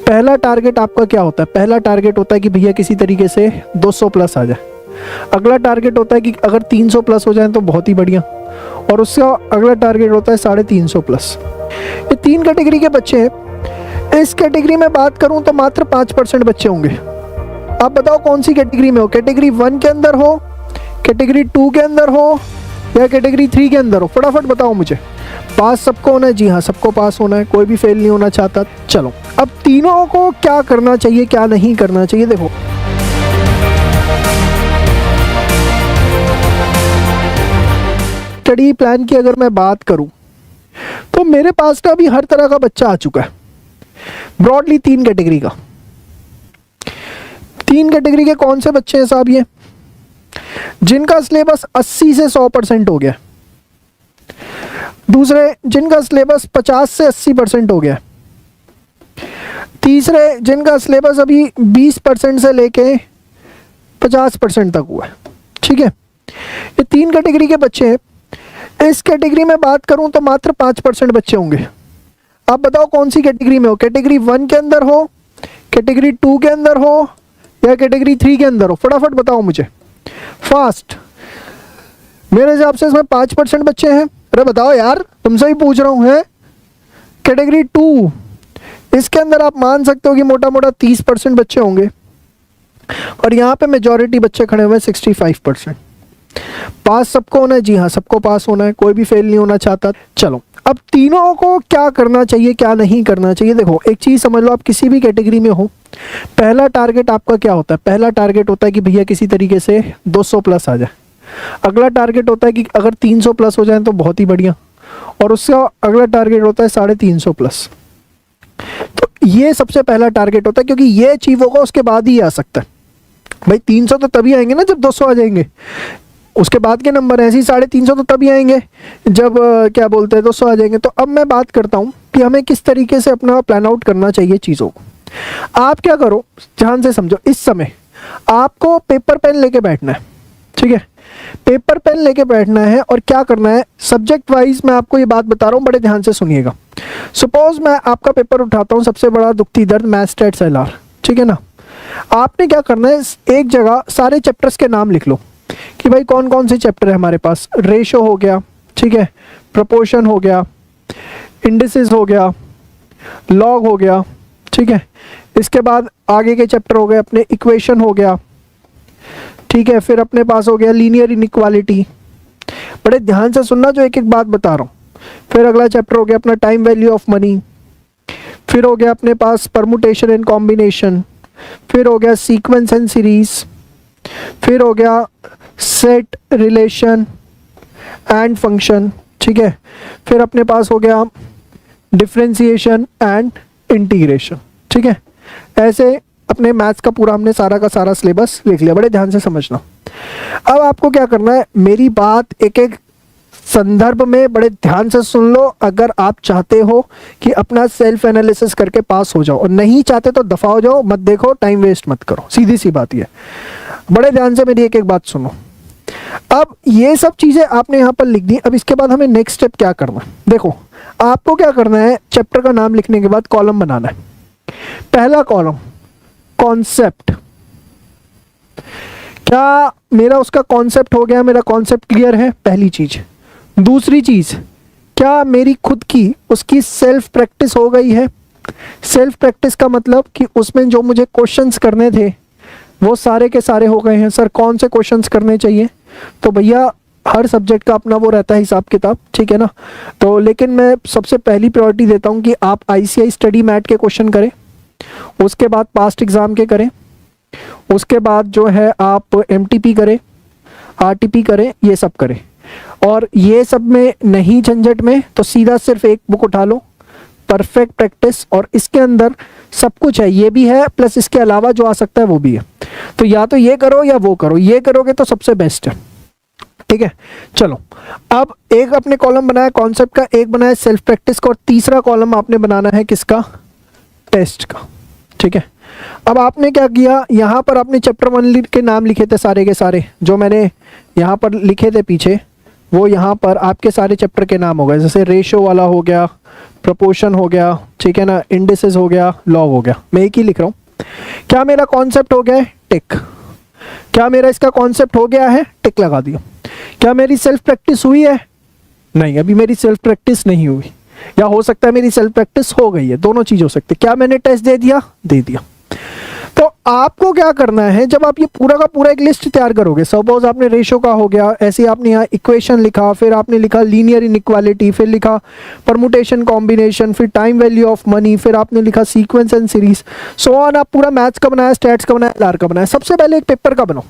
पहला टारगेट आपका क्या होता है? पहला टारगेट होता है कि भैया किसी तरीके से 200 प्लस आ जाए। अगला टारगेट होता है कि अगर 300 प्लस हो जाए तो बहुत ही बढ़िया, और उसका अगला टारगेट होता है 350 प्लस। ये 3 कैटेगरी के बच्चे हैं। इस कैटेगरी में बात करूं तो मात्र 5% बच्चे होंगे। आप बताओ कौन सी कैटेगरी में हो? कैटेगरी 1 के अंदर हो, कैटेगरी 2 के अंदर हो, या कैटेगरी 3 के अंदर हो? फटाफट बताओ मुझे। पास सबको होना है? जी हाँ, सबको पास होना है, कोई भी फेल नहीं होना चाहता। चलो, अब तीनों को क्या करना चाहिए, क्या नहीं करना चाहिए, देखो। स्टडी प्लान की अगर मैं बात करूं तो मेरे पास ना अभी हर तरह का बच्चा आ चुका है। ब्रॉडली 3 कैटेगरी का। 3 कैटेगरी के कौन से बच्चे हैं साहब? ये जिनका सिलेबस 80 से 100% हो गया, दूसरे जिनका सिलेबस 50 से 80% हो गया, तीसरे जिनका सिलेबस अभी 20% से लेके 50% तक हुआ है। ठीक है, ये 3 कैटेगरी के बच्चे हैं। इस कैटेगरी में बात करूं तो मात्र 5% बच्चे होंगे। आप बताओ कौन सी कैटेगरी में हो? कैटेगरी 1 के अंदर हो, कैटेगरी 2 के अंदर हो, या कैटेगरी 3 के अंदर हो? फटाफट बताओ मुझे, फास्ट। मेरे हिसाब से इसमें 5% बच्चे हैं। अरे बताओ यार, तुमसे ही पूछ रहा हूँ। है कैटेगरी 2, इसके अंदर आप मान सकते हो कि मोटा मोटा 30% बच्चे होंगे, और यहाँ पे मेजॉरिटी बच्चे खड़े हुए हैं 65%। पास सबको होना है? जी हाँ, सबको पास होना है, कोई भी फेल नहीं होना चाहता। चलो, अब तीनों को क्या करना चाहिए, क्या नहीं करना चाहिए, देखो। एक चीज़ समझ लो, आप किसी भी कैटेगरी में हो, पहला टारगेट आपका क्या होता है? पहला टारगेट होता है कि भैया किसी तरीके से 200 प्लस आ जाए। अगला टारगेट होता है कि अगर 300 प्लस हो जाए तो बहुत ही बढ़िया, और उसका अगला टारगेट होता है 350 प्लस। तो ये सबसे पहला टारगेट होता है, क्योंकि ये अचीव होगा उसके बाद ही आ सकता है। भाई 300 तो तभी आएंगे ना जब 200 आ जाएंगे। उसके बाद के नंबर ऐसे ही 350 तो तभी आएंगे जब क्या बोलते हैं 200 आ जाएंगे। तो अब मैं बात करता हूँ कि हमें किस तरीके से अपना प्लान आउट करना चाहिए चीज़ों को। आप क्या करो, ध्यान से समझो। इस समय आपको पेपर पेन लेके बैठना है। ठीक है, पेपर पेन लेके बैठना है, और क्या करना है, सब्जेक्ट वाइज मैं आपको ये बात बता रहा हूँ, बड़े ध्यान से सुनिएगा। सपोज मैं आपका पेपर उठाता हूँ, सबसे बड़ा दुखती दर्द मैथ्स स्टैट्स एलआर। ठीक है ना, आपने क्या करना है, एक जगह सारे चैप्टर्स के नाम लिख लो कि भाई कौन कौन से चैप्टर है हमारे पास। रेशो हो गया, ठीक है, प्रोपोर्शन हो गया, इंडिसेस हो गया, लॉग हो गया। ठीक है, इसके बाद आगे के चैप्टर हो गए अपने इक्वेशन हो गया। ठीक है, फिर अपने पास हो गया लीनियर इनइक्वालिटी। बड़े ध्यान से सुनना जो एक एक बात बता रहा हूँ। फिर अगला चैप्टर हो गया अपना टाइम वैल्यू ऑफ मनी। फिर हो गया अपने पास परमुटेशन एंड कॉम्बिनेशन। फिर हो गया सीक्वेंस एंड सीरीज। फिर हो गया सेट, रिलेशन एंड फंक्शन। ठीक है, फिर अपने पास हो गया डिफरेंशिएशन एंड इंटीग्रेशन। ठीक है, ऐसे अपने मैथ्स का पूरा हमने सारा का सारा सिलेबस लिख लिया। बड़े ध्यान से समझना। अब आपको क्या करना है, मेरी बात एक एक संदर्भ में बड़े ध्यान से सुन लो। अगर आप चाहते हो कि अपना सेल्फ एनालिसिस करके पास हो जाओ, और नहीं चाहते तो दफा हो जाओ, मत देखो, टाइम वेस्ट मत करो। सीधी सी बात ये, बड़े ध्यान से मेरी एक एक बात सुनो। अब ये सब चीज़ें आपने यहाँ पर लिख दी। अब इसके बाद हमें नेक्स्ट स्टेप क्या करना है, देखो। आपको क्या करना है, चैप्टर का नाम लिखने के बाद कॉलम बनाना है। पहला कॉलम कॉन्सेप्ट। क्या मेरा उसका कॉन्सेप्ट हो गया, मेरा कॉन्सेप्ट क्लियर है, पहली चीज। दूसरी चीज, क्या मेरी खुद की उसकी सेल्फ प्रैक्टिस हो गई है। सेल्फ प्रैक्टिस का मतलब कि उसमें जो मुझे क्वेश्चंस करने थे वो सारे के सारे हो गए हैं। सर कौन से क्वेश्चंस करने चाहिए, तो भैया हर सब्जेक्ट का अपना वो रहता है हिसाब किताब, ठीक है ना। तो लेकिन मैं सबसे पहली प्रायोरिटी देता हूँ कि आप ICI स्टडी मैट के क्वेश्चन करें, उसके बाद पास्ट एग्ज़ाम के करें, उसके बाद जो है आप MTP करें, RTP करें, ये सब करें। और ये सब में नहीं झंझट में तो सीधा सिर्फ एक बुक उठा लो, परफेक्ट प्रैक्टिस, और इसके अंदर सब कुछ है, ये भी है प्लस इसके अलावा जो आ सकता है वो भी है। तो या तो ये करो या वो करो, ये करोगे तो सबसे बेस्ट है, ठीक है। चलो अब एक अपने कॉलम बनाया कॉन्सेप्ट का, एक बनाया सेल्फ प्रैक्टिस का, और तीसरा कॉलम आपने बनाना है किसका, टेस्ट का, ठीक है। अब आपने क्या किया, यहाँ पर आपने चैप्टर 1 के नाम लिखे थे सारे के सारे, जो मैंने यहाँ पर लिखे थे पीछे, वो यहाँ पर आपके सारे चैप्टर के नाम हो गए। जैसे रेशो वाला हो गया, प्रोपोर्शन हो गया, ठीक है ना, इंडिसेस हो गया, लॉग हो गया, मैं एक ही लिख रहा हूँ। क्या मेरा कॉन्सेप्ट हो गया है? टिक। क्या मेरा इसका कॉन्सेप्ट हो गया है? टिक लगा दिया। क्या मेरी सेल्फ प्रैक्टिस हुई है? नहीं, अभी मेरी सेल्फ प्रैक्टिस नहीं हुई, या हो सकता है मेरी सेल्फ प्रैक्टिस हो गई है, दोनों चीज हो सकती है। क्या मैंने टेस्ट दे दिया? दे दिया। तो आपको क्या करना है, जब आप ये पूरा का पूरा एक लिस्ट तैयार करोगे, सपोज आपने रेशो का हो गया, ऐसे आपने यहाँ इक्वेशन लिखा, फिर आपने लिखा लीनियर इनइक्वालिटी, फिर लिखा परमुटेशन कॉम्बिनेशन, फिर टाइम वैल्यू ऑफ मनी, फिर आपने लिखा sequence and series, so on. आप पूरा मैथ्स का बनाया, स्टैट्स का बनाया, एलआर का बनाया। सबसे पहले एक पेपर का बनाओ,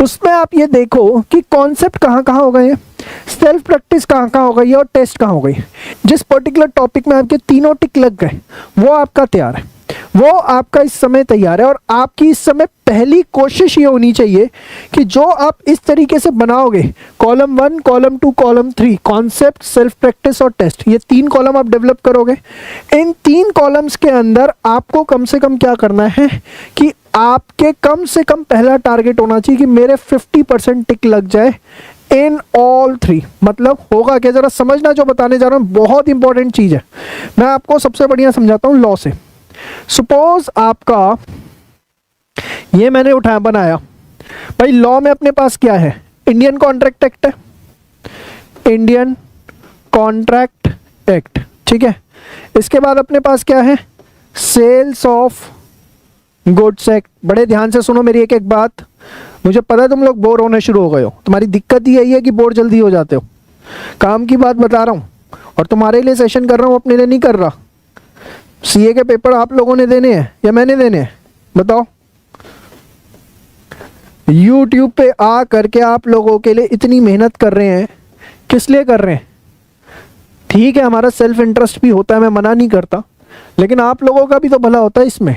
उसमें आप ये देखो कि कॉन्सेप्ट कहाँ कहाँ हो गए, सेल्फ प्रैक्टिस कहाँ कहाँ हो गई और टेस्ट कहाँ हो गई। जिस पर्टिकुलर टॉपिक में आपके तीनों टिक लग गए वो आपका तैयार है, वो आपका इस समय तैयार है। और आपकी इस समय पहली कोशिश ये होनी चाहिए कि जो आप इस तरीके से बनाओगे, column 1, column 2, column 3, concept, self practice और टेस्ट, ये 3 कॉलम आप डेवलप करोगे। इन 3 कॉलम्स के अंदर आपको कम से कम क्या करना है कि आपके कम से कम पहला टारगेट होना चाहिए कि मेरे 50% टिक लग जाए इन ऑल 3। मतलब होगा क्या, जरा समझना, जो बताने जा रहा हूँ बहुत इंपॉर्टेंट चीज है। मैं आपको सबसे बढ़िया समझाता हूँ लॉ से। सपोज आपका ये मैंने उठाया बनाया, भाई लॉ में अपने पास क्या है? इंडियन कॉन्ट्रैक्ट एक्ट है, इंडियन कॉन्ट्रैक्ट एक्ट, ठीक है। इसके बाद अपने पास क्या है? Sales of goods act. बड़े ध्यान से सुनो मेरी एक एक बात, मुझे पता है तुम लोग बोर होने शुरू हो गए हो, तुम्हारी दिक्कत ही यही है कि बोर जल्दी हो जाते हो। काम की बात बता रहा हूँ और तुम्हारे लिए सेशन कर रहा हूँ, अपने लिए नहीं कर रहा। सीए के पेपर आप लोगों ने देने हैं या मैंने देने हैं? बताओ। YouTube पे आ करके आप लोगों के लिए इतनी मेहनत कर रहे हैं, किस लिए कर रहे हैं? ठीक है, हमारा सेल्फ इंटरेस्ट भी होता है, मैं मना नहीं करता, लेकिन आप लोगों का भी तो भला होता है इसमें।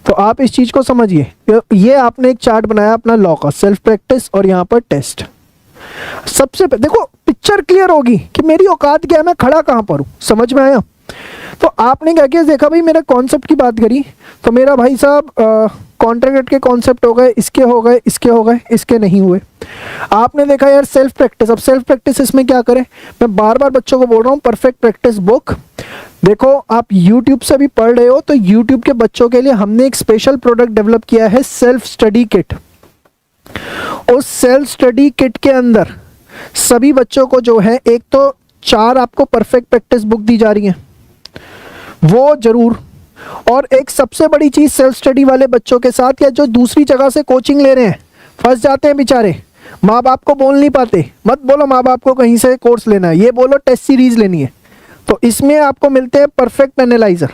तो आप इस चीज को समझिए। ये आपने एक चार्ट बनाया अपना लॉ का, सेल्फ प्रैक्टिस और यहाँ पर टेस्ट। सबसे देखो पिक्चर क्लियर होगी कि मेरी औकात क्या है, मैं खड़ा कहाँ पर हूँ, समझ में आया? तो आपने क्या किया, देखा भाई मेरा कॉन्सेप्ट की बात करी तो मेरा भाई साहब कॉन्ट्रैक्ट के कॉन्सेप्ट हो गए, इसके हो गए, इसके हो गए, इसके नहीं हुए। आपने देखा यार सेल्फ प्रैक्टिस, अब सेल्फ प्रैक्टिस इसमें क्या करें? मैं बार बार बच्चों को बोल रहा हूँ, परफेक्ट प्रैक्टिस बुक देखो। आप YouTube से भी पढ़ रहे हो तो YouTube के बच्चों के लिए हमने एक स्पेशल प्रोडक्ट डेवलप किया है, सेल्फ स्टडी किट। उस सेल्फ स्टडी किट के अंदर सभी बच्चों को जो है, एक तो 4 आपको परफेक्ट प्रैक्टिस बुक दी जा रही है, वो जरूर। और एक सबसे बड़ी चीज, सेल्फ स्टडी वाले बच्चों के साथ या जो दूसरी जगह से कोचिंग ले रहे हैं, फंस जाते हैं बेचारे, माँ बाप को बोल नहीं पाते। मत बोलो माँ बाप को कहीं से कोर्स लेना है, ये बोलो टेस्ट सीरीज लेनी है। तो इसमें आपको मिलते हैं परफेक्ट एनालाइजर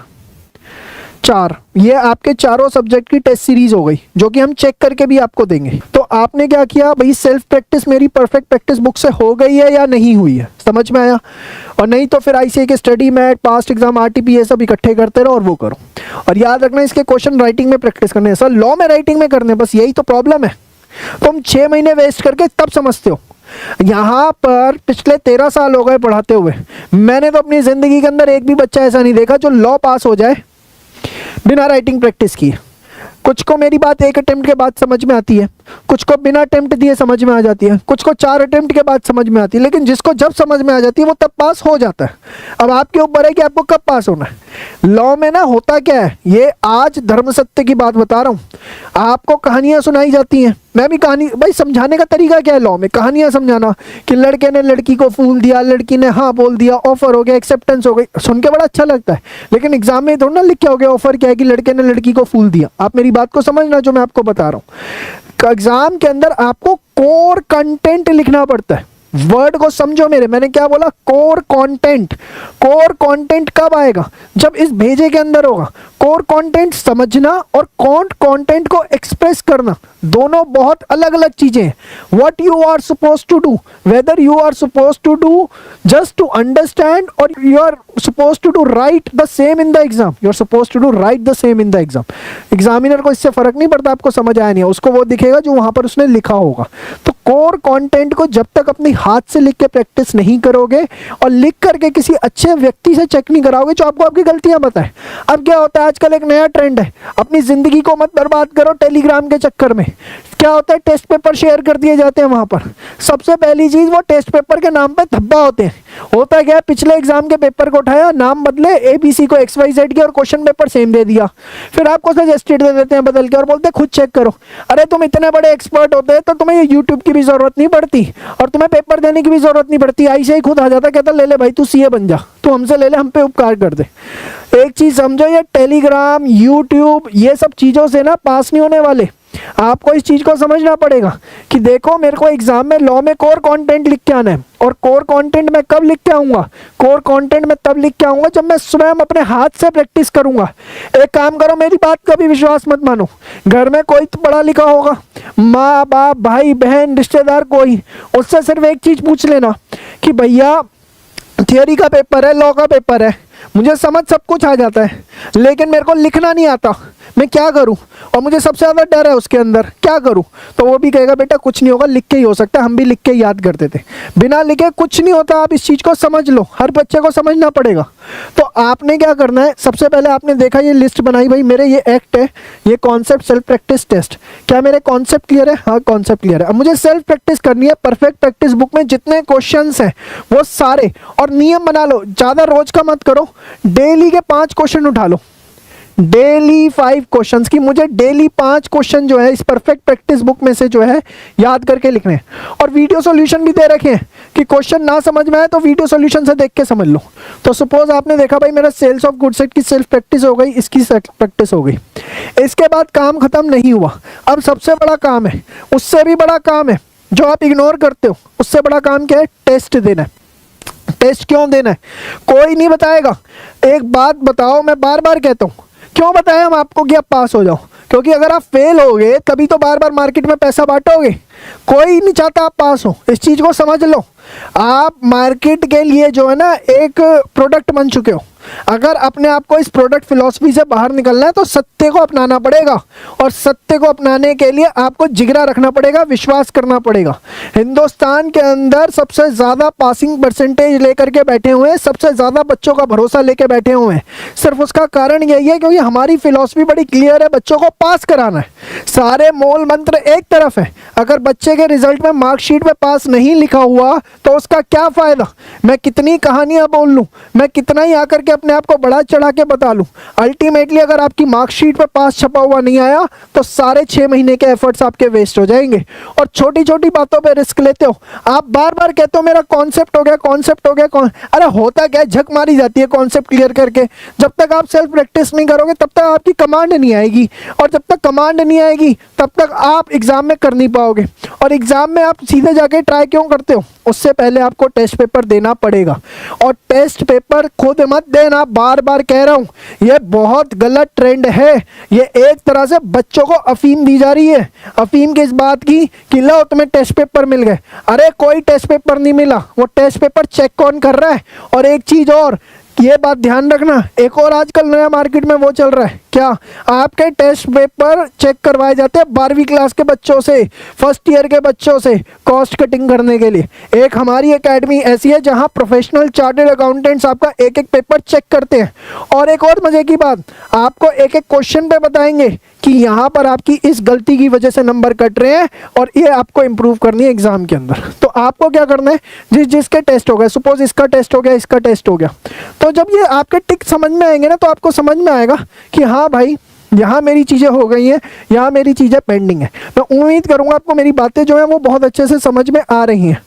4, ये आपके चारों सब्जेक्ट की टेस्ट सीरीज हो गई, जो कि हम चेक करके भी आपको देंगे। तो आपने क्या किया भाई, सेल्फ प्रैक्टिस मेरी परफेक्ट प्रैक्टिस बुक से हो गई है या नहीं हुई है, समझ में आया? और नहीं तो फिर आईसीए के study mat, past exam, RTP, ये सब इकट्ठे करते रहो और वो करो। और याद रखना इसके क्वेश्चन राइटिंग में प्रैक्टिस करने हैं। सर लॉ में राइटिंग में करने, बस यही तो प्रॉब्लम है। तुम 6 महीने वेस्ट करके तब समझते हो। यहाँ पर पिछले 13 साल हो गए पढ़ाते हुए, मैंने तो अपनी जिंदगी के अंदर एक भी बच्चा ऐसा नहीं देखा जो लॉ पास हो जाए बिना राइटिंग प्रैक्टिस किए। कुछ को मेरी बात एक अटेम्प्ट के बाद समझ में आती है, कुछ को बिना अटेम्प्ट दिए समझ में आ जाती है, कुछ को 4 अटेम्प्ट के बाद समझ में आती है, लेकिन जिसको जब समझ में आ जाती है वो तब पास हो जाता है। अब आपके ऊपर है कि आपको कब पास होना है। लॉ में ना होता क्या है, ये आज धर्म सत्य की बात बता रहा हूँ। आपको कहानियां सुनाई जाती हैं, मैं भी कहानी, भाई समझाने का तरीका क्या है लॉ में? कहानियां समझाना कि लड़के ने लड़की को फूल दिया, लड़की ने हाँ बोल दिया, ऑफर हो गया, एक्सेप्टेंस हो गई, सुन के बड़ा अच्छा लगता है, लेकिन एग्जाम में थोड़ा ना लिख के हो गया ऑफर क्या है कि लड़के ने लड़की को फूल दिया। आप मेरी बात को समझना जो मैं आपको बता रहा हूँ। एग्जाम के अंदर आपको कोर कंटेंट लिखना पड़ता है। वर्ड को समझो मेरे, मैंने क्या बोला? Core content. कोर कंटेंट कब आएगा? जब इस भेजे के अंदर होगा। कोर कंटेंट समझना और कंटेंट को एक्सप्रेस करना दोनों बहुत अलग अलग चीजें हैं। What you are suppose to do, whether you are suppose to do just to understand और you are suppose to do write the same in the exam, you are suppose to do write the same in the exam. Examiner को इससे फर्क नहीं पड़ता आपको समझ आया नहीं है, उसको वो दिखेगा जो वहां पर उसने लिखा होगा। तो कोर कंटेंट को जब तक अपनी हाथ से लिख के प्रैक्टिस नहीं करोगे और लिख करके किसी अच्छे व्यक्ति से चेक नहीं कराओगे जो आपको आपकी गलतियां बताए। अब क्या होता है, आजकल एक नया ट्रेंड है, अपनी जिंदगी को मत बर्बाद करो टेलीग्राम के चक्कर में। क्या होता है, टेस्ट पेपर शेयर कर दिए जाते हैं वहाँ पर। सबसे पहली चीज़, वो टेस्ट पेपर के नाम पे धब्बा होते हैं। होता क्या है, पिछले एग्जाम के पेपर को उठाया, नाम बदले, ABC को XYZ किया और क्वेश्चन पेपर सेम दे दिया। फिर आपको सजेस्टेड दे देते हैं बदल के और बोलते हैं खुद चेक करो। अरे तुम इतने बड़े एक्सपर्ट होते हैं तो तुम्हें ये यूट्यूब की भी जरूरत नहीं पड़ती और तुम्हें पेपर देने की भी जरूरत नहीं पड़ती, ऐसे ही खुद आ जाता, कहता ले ले भाई तू CA बन जा, तू हमसे ले ले, हम पे उपकार कर दे। एक चीज़ समझो, ये टेलीग्राम, यूट्यूब, ये सब चीज़ों से ना पास नहीं होने वाले। आपको इस चीज़ को समझना पड़ेगा कि देखो मेरे को एग्जाम में लॉ में कोर कंटेंट लिख के आना है, और कोर कंटेंट मैं कब लिख के आऊँगा, कोर कंटेंट मैं तब लिख के आऊँगा जब मैं स्वयं अपने हाथ से प्रैक्टिस करूँगा। एक काम करो, मेरी बात का भी विश्वास मत मानो, घर में कोई तो पढ़ा लिखा होगा, माँ बाप भाई बहन रिश्तेदार कोई, उससे सिर्फ एक चीज़ पूछ लेना कि भैया थियोरी का पेपर है, लॉ का पेपर है, मुझे समझ सब कुछ आ जाता है लेकिन मेरे को लिखना नहीं आता, मैं क्या करूं, और मुझे सबसे ज़्यादा डर है उसके अंदर, क्या करूं। तो वो भी कहेगा बेटा कुछ नहीं होगा, लिख के ही हो सकता है, हम भी लिख के याद करते थे, बिना लिखे कुछ नहीं होता। आप इस चीज़ को समझ लो, हर बच्चे को समझना पड़ेगा। तो आपने क्या करना है, सबसे पहले आपने देखा ये लिस्ट बनाई, भाई मेरे ये एक्ट है, ये कॉन्सेप्ट सेल्फ प्रैक्टिस टेस्ट, क्या मेरे कॉन्सेप्ट क्लियर है, हाँ कॉन्सेप्ट क्लियर है। अब मुझे सेल्फ प्रैक्टिस करनी है, परफेक्ट प्रैक्टिस बुक में जितने क्वेश्चंस हैं वो सारे, और नियम बना लो, ज़्यादा रोज का मत करो, डेली के 5 क्वेश्चन उठा लो, डेली 5 क्वेश्चंस की, मुझे डेली 5 क्वेश्चन जो है इस परफेक्ट प्रैक्टिस बुक में से जो है याद करके लिखने हैं। और वीडियो सॉल्यूशन भी दे रखे हैं कि क्वेश्चन ना समझ में आए तो वीडियो सॉल्यूशन से देख के समझ लो। तो सपोज आपने देखा भाई मेरा सेल्स ऑफ गुड सेट की सेल्फ प्रैक्टिस हो गई, इसकी प्रैक्टिस हो गई, इसके बाद काम खत्म नहीं हुआ। अब सबसे बड़ा काम है, उससे भी बड़ा काम है जो आप इग्नोर करते हो, उससे बड़ा काम क्या है, टेस्ट देना है। टेस्ट क्यों देना है, कोई नहीं बताएगा। एक बात बताओ, मैं बार बार कहता हूँ, क्यों बताएं हम आपको कि आप पास हो जाओ, क्योंकि अगर आप फेल होगे तभी तो बार बार मार्केट में पैसा बांटोगे, कोई नहीं चाहता आप पास हो। इस चीज़ को समझ लो, आप मार्केट के लिए जो है ना एक प्रोडक्ट बन चुके हो। अगर अपने आप को इस प्रोडक्ट फिलॉसफी से बाहर निकलना है तो सत्य को अपनाना पड़ेगा, और सत्य को अपनाने के लिए आपको जिगरा रखना पड़ेगा, विश्वास करना पड़ेगा। हिंदुस्तान के अंदर सबसे ज़्यादा पासिंग परसेंटेज लेकर के बैठे हुए हैं, सबसे ज़्यादा बच्चों का भरोसा लेके बैठे हुए हैं, सिर्फ उसका कारण यही है क्योंकि हमारी फिलॉसफी बड़ी क्लियर है, बच्चों को पास कराना है। सारे मूल मंत्र एक तरफ है, अगर बच्चे के रिजल्ट में मार्कशीट में पास नहीं लिखा हुआ तो उसका क्या फ़ायदा। मैं कितनी कहानियाँ बोल लूँ, मैं कितना ही आकर के अपने आप को बढ़ा चढ़ा के बता लूँ, अल्टीमेटली अगर आपकी मार्कशीट पर पास छपा हुआ नहीं आया तो सारे 6 महीने के एफर्ट्स आपके वेस्ट हो जाएंगे। और छोटी छोटी बातों पे रिस्क लेते हो, आप बार बार कहते हो मेरा कॉन्सेप्ट हो गया, कॉन्सेप्ट हो गया, अरे होता क्या है, झक मारी जाती है कॉन्सेप्ट क्लियर करके। जब तक आप सेल्फ प्रैक्टिस नहीं करोगे तब तक आपकी कमांड नहीं आएगी, और जब तक कमांड नहीं आएगी तब तक आप एग्जाम में कर नहीं पाओगे। और एग्जाम में आप सीधे जाके ट्राई क्यों करते हो, उससे पहले आपको टेस्ट पेपर देना पड़ेगा। और टेस्ट पेपर खुद मत देना, बार बार कह रहा हूँ, ये बहुत गलत ट्रेंड है। ये एक तरह से बच्चों को अफीम दी जा रही है। अफीम किस बात की, कि लो तुम्हें टेस्ट पेपर मिल गए। अरे कोई टेस्ट पेपर नहीं मिला, वो टेस्ट पेपर चेक कौन कर रहा है। और एक चीज़ और, ये बात ध्यान रखना, एक और आजकल नया मार्केट में वो चल रहा है, क्या आपके टेस्ट पेपर चेक करवाए जाते हैं 12वीं क्लास के बच्चों से, फर्स्ट ईयर के बच्चों से, कॉस्ट कटिंग करने के लिए। एक हमारी एकेडमी ऐसी है जहां प्रोफेशनल चार्टर्ड अकाउंटेंट्स आपका एक एक पेपर चेक करते हैं। और एक और मजे की बात, आपको एक एक क्वेश्चन पे बताएंगे कि यहाँ पर आपकी इस गलती की वजह से नंबर कट रहे हैं और ये आपको इम्प्रूव करनी है एग्जाम के अंदर। तो आपको क्या करना है, जिसके टेस्ट हो गए, सपोज इसका टेस्ट हो गया, इसका टेस्ट हो गया, तो जब ये आपके टिक समझ में आएंगे ना तो आपको समझ में आएगा कि हाँ भाई यहाँ मेरी चीज़ें हो गई हैं, यहाँ मेरी चीज़ें पेंडिंग है। मैं उम्मीद करूँगा आपको मेरी बातें जो हैं वो बहुत अच्छे से समझ में आ रही हैं।